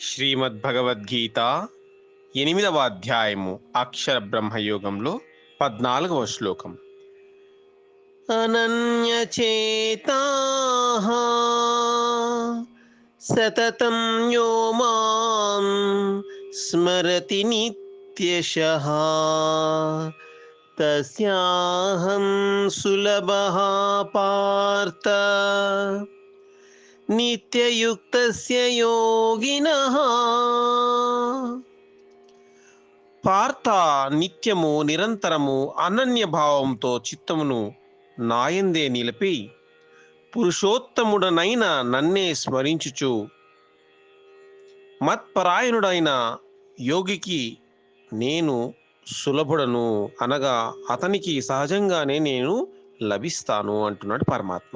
శ్రీమద్భగవద్గీత 8వ అధ్యాయము అక్షర బ్రహ్మయోగంలో 14వ శ్లోకం. అనన్యచేతాః సతతం యో మాం స్మరతి నిత్యశః తస్యాహం సులభః పార్థ నిత్యయుక్తస్య యోగినః. పార్థ, నిత్యము నిరంతరము అనన్య భావంతో చిత్తమును నాయందే నిలిపి పురుషోత్తముడనైన నన్నే స్మరించుచు మత్పరాయణుడైన యోగికి నేను సులభుడను, అనగా అతనికి సహజంగానే నేను లభిస్తాను అంటున్నాడు పరమాత్మ.